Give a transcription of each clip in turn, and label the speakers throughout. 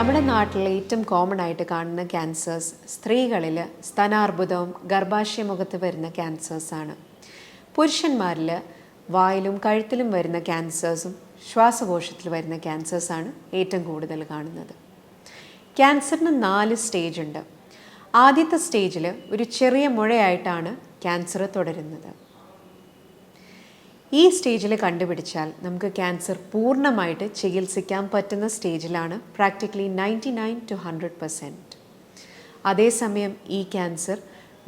Speaker 1: നമ്മുടെ നാട്ടിൽ ഏറ്റവും കോമൺ ആയിട്ട് കാണുന്ന ക്യാൻസേഴ്സ് സ്ത്രീകളിൽ സ്തനാർബുദവും ഗർഭാശയമുഖത്ത് വരുന്ന ക്യാൻസേഴ്സാണ്. പുരുഷന്മാരിൽ വായിലും കഴുത്തിലും വരുന്ന ക്യാൻസേഴ്സും ശ്വാസകോശത്തിൽ വരുന്ന ക്യാൻസേഴ്സാണ് ഏറ്റവും കൂടുതൽ കാണുന്നത്. ക്യാൻസറിന് 4 സ്റ്റേജ് ഉണ്ട്. ആദ്യത്തെ സ്റ്റേജിൽ ഒരു ചെറിയ മുഴയായിട്ടാണ് ക്യാൻസർ തുടരുന്നത്. ഈ സ്റ്റേജിൽ കണ്ടുപിടിച്ചാൽ നമുക്ക് ക്യാൻസർ പൂർണ്ണമായിട്ട് ചികിത്സിക്കാൻ പറ്റുന്ന സ്റ്റേജിലാണ്, പ്രാക്ടിക്കലി 99 to 100%. അതേസമയം ഈ ക്യാൻസർ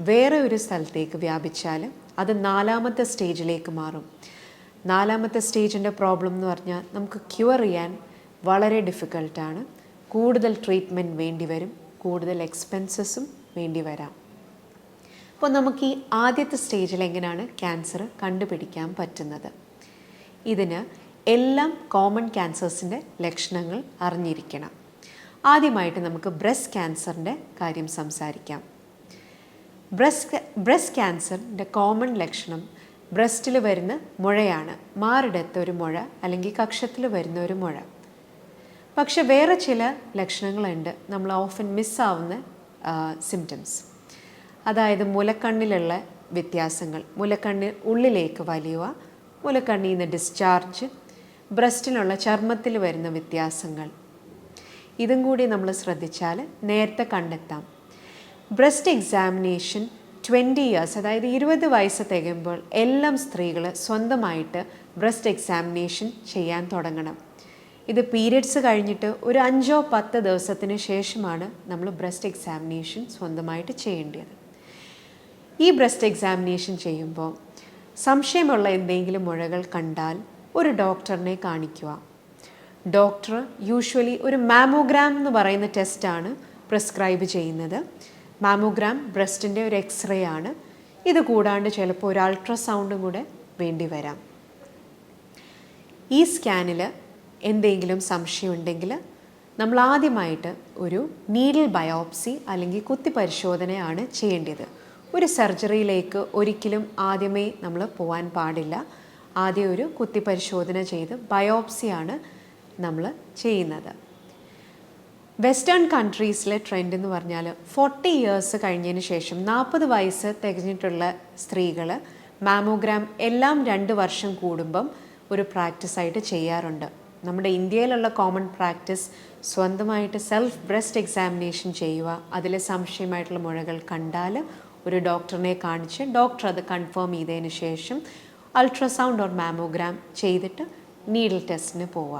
Speaker 1: വേറെ ഒരു സ്ഥലത്തേക്ക് വ്യാപിച്ചാൽ അത് 4ാമത്തെ സ്റ്റേജിലേക്ക് മാറും. 4ാമത്തെ സ്റ്റേജിൻ്റെ പ്രോബ്ലം എന്ന് പറഞ്ഞാൽ നമുക്ക് ക്യൂർ ചെയ്യാൻ വളരെ ഡിഫിക്കൽട്ടാണ്. കൂടുതൽ ട്രീറ്റ്മെൻറ്റ് വേണ്ടി വരും, കൂടുതൽ എക്സ്പെൻസസും വേണ്ടി വരാം. അപ്പോൾ നമുക്ക് ഈ ആദ്യത്തെ സ്റ്റേജിൽ എങ്ങനെയാണ് ക്യാൻസർ കണ്ടുപിടിക്കാൻ പറ്റുന്നത്? ഇതിന് എല്ലാം കോമൺ ക്യാൻസേഴ്സിൻ്റെ ലക്ഷണങ്ങൾ അറിഞ്ഞിരിക്കണം. ആദ്യമായിട്ട് നമുക്ക് ബ്രസ്റ്റ് ക്യാൻസറിൻ്റെ കാര്യം സംസാരിക്കാം. ബ്രസ്റ്റ് ക്യാൻസറിൻ്റെ കോമൺ ലക്ഷണം ബ്രസ്റ്റിൽ വരുന്ന മുഴയാണ്. മാറിടത്ത് ഒരു മുഴ അല്ലെങ്കിൽ കക്ഷത്തിൽ വരുന്ന ഒരു മുഴ. പക്ഷെ വേറെ ചില ലക്ഷണങ്ങളുണ്ട് നമ്മൾ ഓഫൻ മിസ്സാവുന്ന സിംറ്റംസ്. അതായത് മുലക്കണ്ണിലുള്ള വ്യത്യാസങ്ങൾ, മുലക്കണ്ണ് ഉള്ളിലേക്ക് വലിയുക, മുലക്കണ്ണിൽ നിന്ന് ഡിസ്ചാർജ്, ബ്രസ്റ്റിലുള്ള ചർമ്മത്തിൽ വരുന്ന വ്യത്യാസങ്ങൾ. ഇതും കൂടി നമ്മൾ ശ്രദ്ധിച്ചാൽ നേരത്തെ കണ്ടെത്താം. ബ്രസ്റ്റ് എക്സാമിനേഷൻ 20 years, അതായത് 20 വയസ്സ് തികയുമ്പോൾ എല്ലാം സ്ത്രീകൾ സ്വന്തമായിട്ട് ബ്രസ്റ്റ് എക്സാമിനേഷൻ ചെയ്യാൻ തുടങ്ങണം. ഇത് പീരിയഡ്സ് കഴിഞ്ഞിട്ട് ഒരു 5-10 ദിവസത്തിന് ശേഷമാണ് നമ്മൾ ബ്രസ്റ്റ് എക്സാമിനേഷൻ സ്വന്തമായിട്ട് ചെയ്യേണ്ടത്. ഈ ബ്രസ്റ്റ് എക്സാമിനേഷൻ ചെയ്യുമ്പോൾ സംശയമുള്ള എന്തെങ്കിലും മുഴകൾ കണ്ടാൽ ഒരു ഡോക്ടറിനെ കാണിക്കുക. ഡോക്ടർ യൂഷ്വലി ഒരു മാമോഗ്രാം എന്ന് പറയുന്ന ടെസ്റ്റാണ് പ്രിസ്ക്രൈബ് ചെയ്യുന്നത്. മാമോഗ്രാം ബ്രസ്റ്റിൻ്റെ ഒരു എക്സ്റേ ആണ്. ഇത് കൂടാണ്ട് ചിലപ്പോൾ ഒരു അൾട്രാസൗണ്ടും കൂടെ വേണ്ടി വരാം. ഈ സ്കാനിൽ എന്തെങ്കിലും സംശയമുണ്ടെങ്കിൽ നമ്മൾ ആദ്യമായിട്ട് ഒരു നീഡിൽ ബയോപ്സി അല്ലെങ്കിൽ കുത്തി പരിശോധനയാണ് ചെയ്യേണ്ടത്. ഒരു സർജറിയിലേക്ക് ഒരിക്കലും ആദ്യമേ നമ്മൾ പോകാൻ പാടില്ല. ആദ്യം ഒരു കുത്തി പരിശോധന ചെയ്ത് ബയോപ്സിയാണ് നമ്മൾ ചെയ്യുന്നത്. വെസ്റ്റേൺ കൺട്രീസിലെ ട്രെൻഡ് എന്ന് പറഞ്ഞാൽ 40 years കഴിഞ്ഞതിന് ശേഷം 40 വയസ്സ് തികഞ്ഞിട്ടുള്ള സ്ത്രീകൾ മാമോഗ്രാം എല്ലാം 2 വർഷം കൂടുമ്പം ഒരു പ്രാക്ടീസായിട്ട് ചെയ്യാറുണ്ട്. നമ്മുടെ ഇന്ത്യയിലുള്ള കോമൺ പ്രാക്ടീസ് സ്വന്തമായിട്ട് സെൽഫ് ബ്രസ്റ്റ് എക്സാമിനേഷൻ ചെയ്യുക. അതിലെ സംശയമായിട്ടുള്ള മുഴകൾ കണ്ടാൽ ഒരു ഡോക്ടറിനെ കാണിച്ച് ഡോക്ടർ അത് കൺഫേം ചെയ്തതിന് ശേഷം അൾട്രാസൗണ്ട് ഓർ മാമോഗ്രാം ചെയ്തിട്ട് നീഡിൽ ടെസ്റ്റിന് പോവുക.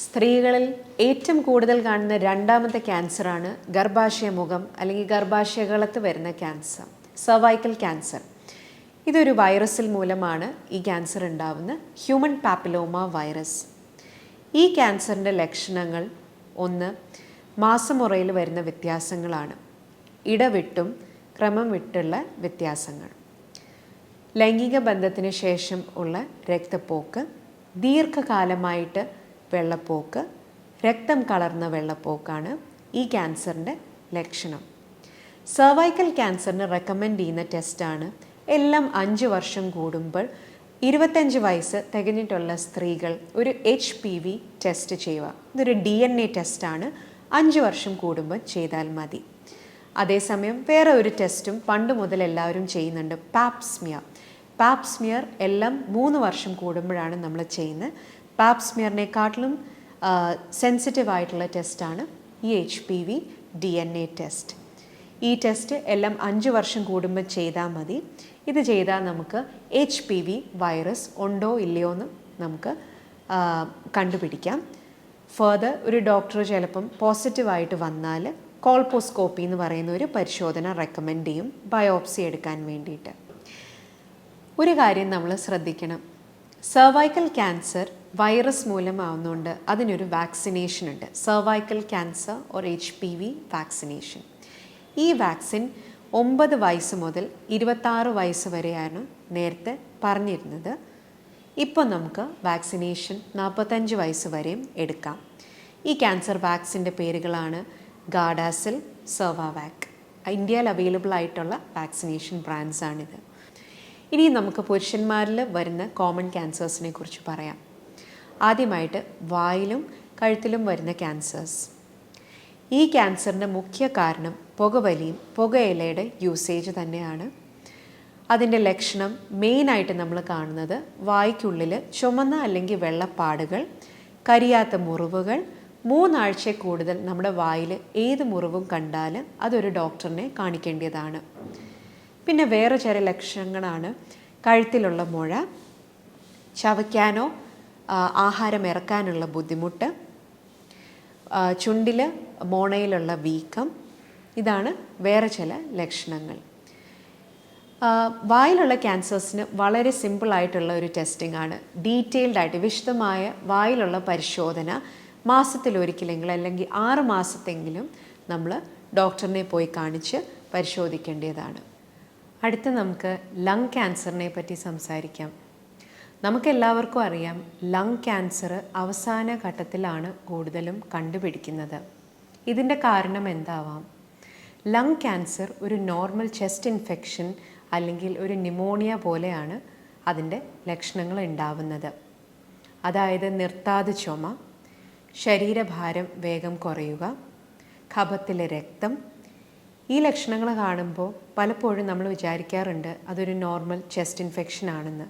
Speaker 1: സ്ത്രീകളിൽ ഏറ്റവും കൂടുതൽ കാണുന്ന 2ാമത്തെ ക്യാൻസറാണ് ഗർഭാശയമുഖം അല്ലെങ്കിൽ ഗർഭാശയകളത്ത് വരുന്ന ക്യാൻസർ, സർവൈക്കൽ ക്യാൻസർ. ഇതൊരു വൈറസിൽ മൂലമാണ് ഈ ക്യാൻസർ ഉണ്ടാവുന്ന ഹ്യൂമൻ പാപ്പിലോമ വൈറസ്. ഈ ക്യാൻസറിൻ്റെ ലക്ഷണങ്ങൾ ഒന്ന് മാസമുറയിൽ വരുന്ന വ്യത്യാസങ്ങളാണ്. ഇടവിട്ടും ക്രമം വിട്ടുള്ള വ്യത്യാസങ്ങൾ, ലൈംഗിക ബന്ധത്തിന് ശേഷം ഉള്ള രക്തപ്പോക്ക്, ദീർഘകാലമായിട്ട് വെള്ളപ്പോക്ക്, രക്തം കലർന്ന വെള്ളപ്പോക്കാണ് ഈ ക്യാൻസറിൻ്റെ ലക്ഷണം. സർവൈക്കൽ ക്യാൻസറിന് റെക്കമെൻഡ് ചെയ്യുന്ന ടെസ്റ്റാണ് എല്ലാം 5 വർഷം കൂടുമ്പോൾ 25 വയസ്സ് തികഞ്ഞിട്ടുള്ള സ്ത്രീകൾ ഒരു HPV ടെസ്റ്റ് ചെയ്യുക. ഇതൊരു DNA ടെസ്റ്റാണ്. 5 വർഷം കൂടുമ്പോൾ ചെയ്താൽ മതി. അതേസമയം വേറെ ഒരു ടെസ്റ്റും പണ്ട് മുതൽ എല്ലാവരും ചെയ്യുന്നുണ്ട്, പാപ്സ്മിയർ. പാപ്സ്മിയർ എല്ലാം 3 വർഷം കൂടുമ്പോഴാണ് നമ്മൾ ചെയ്യുന്നത്. പാപ്സ്മിയറിനെക്കാട്ടിലും സെൻസിറ്റീവ് ആയിട്ടുള്ള ടെസ്റ്റാണ് ഈ HPV DNA ടെസ്റ്റ്. ഈ ടെസ്റ്റ് എല്ലാം 5 വർഷം കൂടുമ്പോൾ ചെയ്താൽ മതി. ഇത് ചെയ്താൽ നമുക്ക് HPV വൈറസ് ഉണ്ടോ ഇല്ലയോ എന്ന് നമുക്ക് കണ്ടുപിടിക്കാം. ഫർദർ ഒരു ഡോക്ടർ ചിലപ്പം പോസിറ്റീവായിട്ട് വന്നാൽ കോൾപോസ്കോപ്പി എന്ന് പറയുന്ന ഒരു പരിശോധന റെക്കമെൻഡ് ചെയ്യും ബയോപ്സി എടുക്കാൻ വേണ്ടിയിട്ട്. ഒരു കാര്യം നമ്മൾ ശ്രദ്ധിക്കണം, സർവൈക്കൽ ക്യാൻസർ വൈറസ് മൂലമാവുന്നതുകൊണ്ട് അതിനൊരു വാക്സിനേഷൻ ഉണ്ട്, cervical cancer or HPV vaccination. ഈ വാക്സിൻ 9 വയസ്സ് മുതൽ 26 വയസ്സ് വരെയാണ് നേരത്തെ പറഞ്ഞിരുന്നത്. ഇപ്പോൾ നമുക്ക് വാക്സിനേഷൻ 45 വയസ്സ് വരെയും എടുക്കാം. ഈ ക്യാൻസർ വാക്സിൻ്റെ പേരുകളാണ് ഗാഡാസിൽ, സെർവാവാക്. ഇന്ത്യയിൽ അവൈലബിൾ ആയിട്ടുള്ള വാക്സിനേഷൻ ബ്രാൻഡ്സാണിത്. ഇനി നമുക്ക് പുരുഷന്മാരിൽ വരുന്ന കോമൺ ക്യാൻസേഴ്സിനെ കുറിച്ച് പറയാം. ആദ്യമായിട്ട് വായിലും കഴുത്തിലും വരുന്ന ക്യാൻസേഴ്സ്. ഈ ക്യാൻസറിൻ്റെ മുഖ്യ കാരണം പുകവലിയും പുകയിലയുടെ യൂസേജ് തന്നെയാണ്. അതിൻ്റെ ലക്ഷണം മെയിനായിട്ട് നമ്മൾ കാണുന്നത് വായ്ക്കുള്ളിൽ ചുമന്ന അല്ലെങ്കിൽ വെള്ളപ്പാടുകൾ, കരിയാത്ത മുറിവുകൾ, 3 ആഴ്ച കൂടുതൽ നമ്മുടെ വായിൽ ഏത് മുറിവും കണ്ടാൽ അതൊരു ഡോക്ടറിനെ കാണിക്കേണ്ടതാണ്. പിന്നെ വേറെ ചില ലക്ഷണങ്ങളാണ് കഴുത്തിലുള്ള മുഴ, ചവയ്ക്കാനോ ആഹാരം ഇറക്കാനുള്ള ബുദ്ധിമുട്ട്, ചുണ്ടിൽ മോണയിലുള്ള വീക്കം. ഇതാണ് വേറെ ചില ലക്ഷണങ്ങൾ. വായിലുള്ള ക്യാൻസേഴ്സിന് വളരെ സിമ്പിളായിട്ടുള്ള ഒരു ടെസ്റ്റിംഗ് ആണ്. ഡീറ്റെയിൽഡായിട്ട് വിശദമായ വായിലുള്ള പരിശോധന മാസത്തിലൊരിക്കലെങ്കിലും അല്ലെങ്കിൽ 6 മാസത്തെങ്കിലും നമ്മൾ ഡോക്ടറിനെ പോയി കാണിച്ച് പരിശോധിക്കേണ്ടതാണ്. അടുത്ത് നമുക്ക് ലങ് ക്യാൻസറിനെ പറ്റി സംസാരിക്കാം. നമുക്കെല്ലാവർക്കും അറിയാം, ലങ് ക്യാൻസർ അവസാന ഘട്ടത്തിലാണ് കൂടുതലും കണ്ടുപിടിക്കുന്നത്. ഇതിൻ്റെ കാരണം എന്താവാം? ലങ് ക്യാൻസർ ഒരു നോർമൽ ചെസ്റ്റ് ഇൻഫെക്ഷൻ അല്ലെങ്കിൽ ഒരു ന്യൂമോണിയ പോലെയാണ് അതിൻ്റെ ലക്ഷണങ്ങൾ ഉണ്ടാവുന്നത്. അതായത് നിർത്താതെ ചുമ, ശരീരഭാരം വേഗം കുറയുക, കഫത്തിലെ രക്തം. ഈ ലക്ഷണങ്ങൾ കാണുമ്പോൾ പലപ്പോഴും നമ്മൾ വിചാരിക്കാറുണ്ട് അതൊരു നോർമൽ ചെസ്റ്റ് ഇൻഫെക്ഷൻ ആണെന്ന്.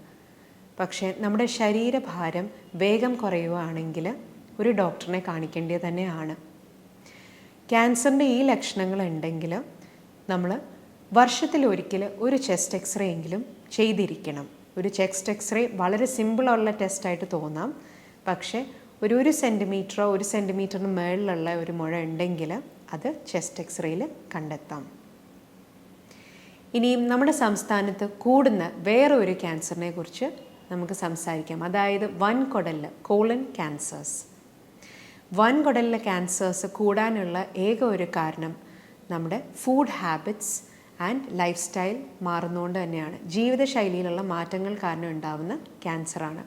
Speaker 1: പക്ഷേ നമ്മുടെ ശരീരഭാരം വേഗം കുറയുകയാണെങ്കിൽ ഒരു ഡോക്ടറിനെ കാണിക്കേണ്ടത് തന്നെയാണ്. ക്യാൻസറിൻ്റെ ഈ ലക്ഷണങ്ങൾ ഉണ്ടെങ്കിൽ നമ്മൾ വർഷത്തിലൊരിക്കൽ ഒരു ചെസ്റ്റ് എക്സ്റേ എങ്കിലും ചെയ്തിരിക്കണം. ഒരു ചെസ്റ്റ് എക്സ്റേ വളരെ സിമ്പിളുള്ള ടെസ്റ്റായിട്ട് തോന്നാം, പക്ഷേ ഒരു സെൻറ്റിമീറ്ററോ 1 സെൻറ്റിമീറ്ററിന് മുകളിലുള്ള ഒരു മുഴ ഉണ്ടെങ്കിൽ അത് ചെസ്റ്റ് എക്സ്റേയിൽ കണ്ടെത്താം. ഇനിയും നമ്മുടെ സംസ്ഥാനത്ത് കൂടുന്ന വേറെ ഒരു ക്യാൻസറിനെ കുറിച്ച് നമുക്ക് സംസാരിക്കാം. അതായത് വൻകുടലിലെ കോളൻ ക്യാൻസേഴ്സ്. വൻകുടലിലെ ക്യാൻസേഴ്സ് കൂടാനുള്ള ഏക ഒരു കാരണം നമ്മുടെ food habits and lifestyle മാറുന്നതുകൊണ്ട് തന്നെയാണ്. ജീവിതശൈലിയിലുള്ള മാറ്റങ്ങൾ കാരണം ഉണ്ടാകുന്ന ക്യാൻസറാണ്.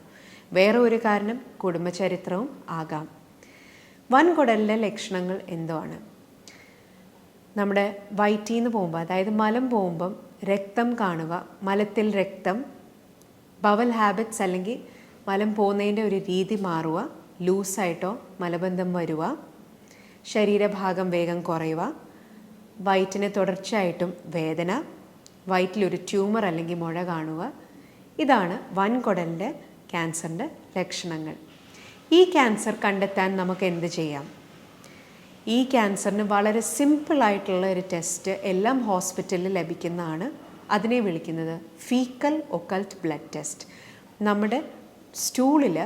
Speaker 1: വേറെ ഒരു കാരണം കുടുംബചരിത്രവും ആകാം. വൻകുടലിലെ ലക്ഷണങ്ങൾ എന്താണ്? നമ്മുടെ വയറ്റിൽ നിന്ന് പോകുമ്പോൾ, അതായത് മലം പോകുമ്പം രക്തം കാണുക, മലത്തിൽ രക്തം, ബവൽ ഹാബിറ്റ്സ് അല്ലെങ്കിൽ മലം പോകുന്നതിൻ്റെ ഒരു രീതി മാറുക, ലൂസായിട്ടോ മലബന്ധം വരുക, ശരീരഭാഗം വേഗം കുറയുക, വയറ്റിന് തുടർച്ചയായിട്ടും വേദന, വയറ്റിലൊരു ട്യൂമർ അല്ലെങ്കിൽ മുഴ കാണുക. ഇതാണ് വൻകുടലിൻ്റെ ക്യാൻസറിൻ്റെ ലക്ഷണങ്ങൾ. ഈ ക്യാൻസർ കണ്ടെത്താൻ നമുക്ക് എന്ത് ചെയ്യാം? ഈ ക്യാൻസറിന് വളരെ സിമ്പിളായിട്ടുള്ള ഒരു ടെസ്റ്റ് എല്ലാം ഹോസ്പിറ്റലിൽ ലഭിക്കുന്നതാണ്. അതിനെ വിളിക്കുന്നത് ഫീക്കൽ ഒക്കൾട്ട് ബ്ലഡ് ടെസ്റ്റ്. നമ്മുടെ സ്റ്റൂളിൽ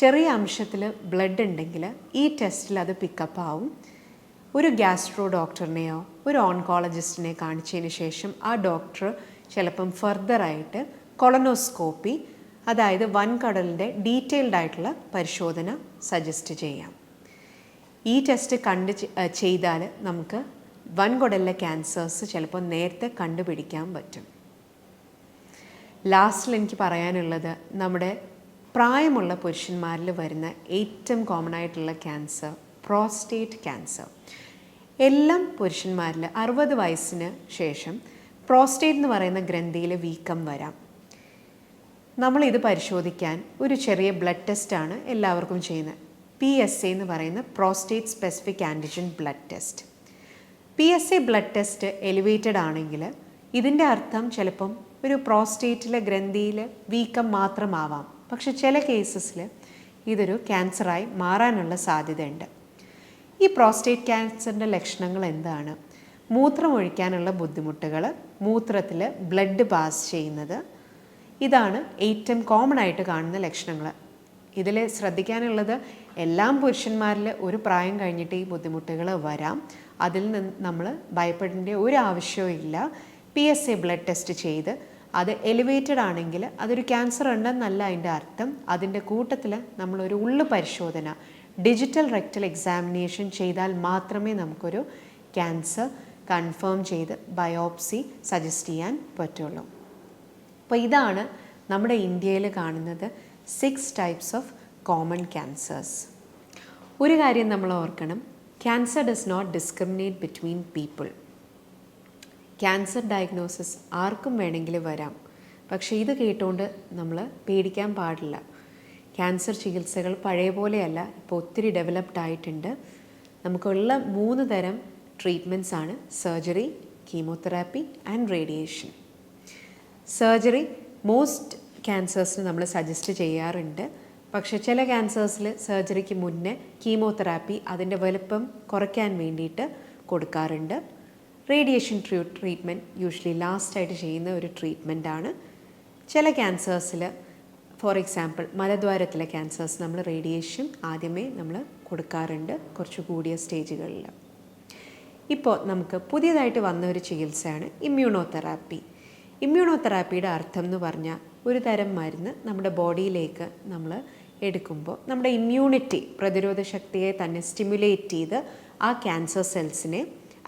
Speaker 1: ചെറിയ അംശത്തിൽ ബ്ലഡ് ഉണ്ടെങ്കിൽ ഈ ടെസ്റ്റിൽ അത് പിക്കപ്പ് ആവും. ഒരു ഗ്യാസ്ട്രോ ഡോക്ടറിനെയോ ഒരു ഓൺകോളജിസ്റ്റിനെ കാണിച്ചതിന് ശേഷം ആ ഡോക്ടർ ചിലപ്പം ഫർദറായിട്ട് കൊളനോസ്കോപ്പി, അതായത് വൻകുടലിൻ്റെ ഡീറ്റെയിൽഡ് ആയിട്ടുള്ള പരിശോധന സജസ്റ്റ് ചെയ്യാം. ഈ ടെസ്റ്റ് ചെയ്താൽ നമുക്ക് വൻകുടലിലെ ക്യാൻസേഴ്സ് ചിലപ്പോൾ നേരത്തെ കണ്ടുപിടിക്കാൻ പറ്റും. ലാസ്റ്റിൽ എനിക്ക് പറയാനുള്ളത്, നമ്മുടെ പ്രായമുള്ള പുരുഷന്മാരിൽ വരുന്ന ഏറ്റവും കോമൺ ആയിട്ടുള്ള ക്യാൻസർ പ്രോസ്റ്റേറ്റ് ക്യാൻസർ. എല്ലാം പുരുഷന്മാരിൽ 60 വയസ്സിന് ശേഷം പ്രോസ്റ്റേറ്റ് എന്ന് പറയുന്ന ഗ്രന്ഥിയിൽ വീക്കം വരാം. നമ്മളിത് പരിശോധിക്കാൻ ഒരു ചെറിയ ബ്ലഡ് ടെസ്റ്റാണ് എല്ലാവർക്കും ചെയ്യുന്നത്. PSA എന്ന് പറയുന്ന prostate specific antigen blood test. PSA blood test elevated ആണെങ്കിൽ ഇതിൻ്റെ അർത്ഥം ചിലപ്പം ഒരു പ്രോസ്റ്റേറ്റിലെ ഗ്രന്ഥിയിൽ വീക്കം മാത്രമാവാം. പക്ഷെ ചില കേസസിൽ ഇതൊരു ക്യാൻസറായി മാറാനുള്ള സാധ്യതയുണ്ട്. ഈ പ്രോസ്റ്റേറ്റ് ക്യാൻസറിൻ്റെ ലക്ഷണങ്ങൾ എന്താണ്? മൂത്രമൊഴിക്കാനുള്ള ബുദ്ധിമുട്ടുകൾ, മൂത്രത്തിൽ ബ്ലഡ് പാസ് ചെയ്യുന്നത്. ഇതാണ് ഏറ്റവും കോമൺ ആയിട്ട് കാണുന്ന ലക്ഷണങ്ങൾ. ഇതിൽ ശ്രദ്ധിക്കാനുള്ളത്, എല്ലാം പുരുഷന്മാരിൽ ഒരു പ്രായം കഴിഞ്ഞിട്ട് ഈ ബുദ്ധിമുട്ടുകൾ വരാം. അതിൽ നിന്ന് നമ്മൾ ഭയപ്പെടേണ്ട ഒരു ആവശ്യവും ഇല്ല. PSA ബ്ലഡ് ടെസ്റ്റ് ചെയ്ത് അത് എലിവേറ്റഡ് ആണെങ്കിൽ അതൊരു ക്യാൻസർ ഉണ്ടെന്നല്ല അതിൻ്റെ അർത്ഥം. അതിൻ്റെ കൂട്ടത്തിൽ നമ്മളൊരു ഉള്ളു പരിശോധന, ഡിജിറ്റൽ റെക്ടൽ എക്സാമിനേഷൻ ചെയ്താൽ മാത്രമേ നമുക്കൊരു ക്യാൻസർ കൺഫേം ചെയ്ത് ബയോപ്സി സജസ്റ്റ് ചെയ്യാൻ പറ്റുള്ളൂ. അപ്പോൾ ഇതാണ് നമ്മുടെ ഇന്ത്യയിൽ കാണുന്നത് 6 ടൈപ്സ് ഓഫ് കോമൺ ക്യാൻസേഴ്സ്. ഒരു കാര്യം നമ്മൾ ഓർക്കണം, cancer does not discriminate between people. Cancer diagnosis ആർക്കും വേണമെങ്കിൽ വരാം. പക്ഷേ ഇത് കേട്ടുകൊണ്ട് നമ്മൾ പേടിക്കാൻ പാടില്ല. ക്യാൻസർ ചികിത്സകൾ പഴയ പോലെയല്ല, ഇപ്പോൾ ഒത്തിരി ഡെവലപ്ഡ് ആയിട്ടുണ്ട്. നമുക്കുള്ള 3 തരം ട്രീറ്റ്മെൻറ്റ്സ് ആണ് surgery, chemotherapy and radiation. Surgery most ക്യാൻസേഴ്സിന് നമ്മൾ സജസ്റ്റ് ചെയ്യാറുണ്ട്. പക്ഷേ ചില ക്യാൻസേഴ്സിൽ സർജറിക്ക് മുന്നേ കീമോതെറാപ്പി അതിൻ്റെ വലുപ്പം കുറയ്ക്കാൻ വേണ്ടിയിട്ട് കൊടുക്കാറുണ്ട്. റേഡിയേഷൻ ട്രീറ്റ്മെൻറ്റ് യൂഷ്വലി ലാസ്റ്റായിട്ട് ചെയ്യുന്ന ഒരു ട്രീറ്റ്മെൻറ്റാണ്. ചില ക്യാൻസേഴ്സിൽ, ഫോർ എക്സാമ്പിൾ മലദ്വാരത്തിലെ ക്യാൻസേഴ്സ്, നമ്മൾ റേഡിയേഷൻ ആദ്യമേ നമ്മൾ കൊടുക്കാറുണ്ട് കുറച്ച് കൂടിയ സ്റ്റേജുകളിൽ. ഇപ്പോൾ നമുക്ക് പുതിയതായിട്ട് വന്ന ഒരു ചികിത്സയാണ് ഇമ്മ്യൂണോതെറാപ്പി. ഇമ്മ്യൂണോതെറാപ്പിയുടെ അർത്ഥം എന്ന് പറഞ്ഞാൽ ഒരു തരം മരുന്ന് നമ്മുടെ ബോഡിയിലേക്ക് നമ്മൾ എടുക്കുമ്പോൾ നമ്മുടെ ഇമ്മ്യൂണിറ്റി, പ്രതിരോധ ശക്തിയെ തന്നെ സ്റ്റിമുലേറ്റ് ചെയ്ത് ആ ക്യാൻസർ സെൽസിനെ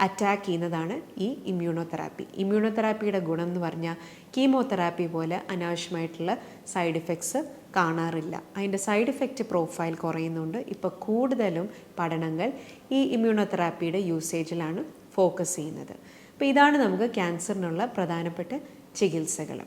Speaker 1: അറ്റാക്ക് ചെയ്യുന്നതാണ് ഈ ഇമ്മ്യൂണോതെറാപ്പി. ഇമ്മ്യൂണോതെറാപ്പിയുടെ ഗുണം എന്ന് പറഞ്ഞാൽ കീമോതെറാപ്പി പോലെ അനാവശ്യമായിട്ടുള്ള സൈഡ് ഇഫക്ട്സ് കാണാറില്ല. അതിൻ്റെ സൈഡ് ഇഫക്റ്റ് പ്രൊഫൈൽ കുറയുന്നുണ്ട്. ഇപ്പോൾ കൂടുതലും പഠനങ്ങൾ ഈ ഇമ്മ്യൂണോതെറാപ്പിയുടെ യൂസേജിലാണ് ഫോക്കസ് ചെയ്യുന്നത്. അപ്പോൾ ഇതാണ് നമുക്ക് ക്യാൻസറിനുള്ള പ്രധാനപ്പെട്ട ചികിത്സകൾ.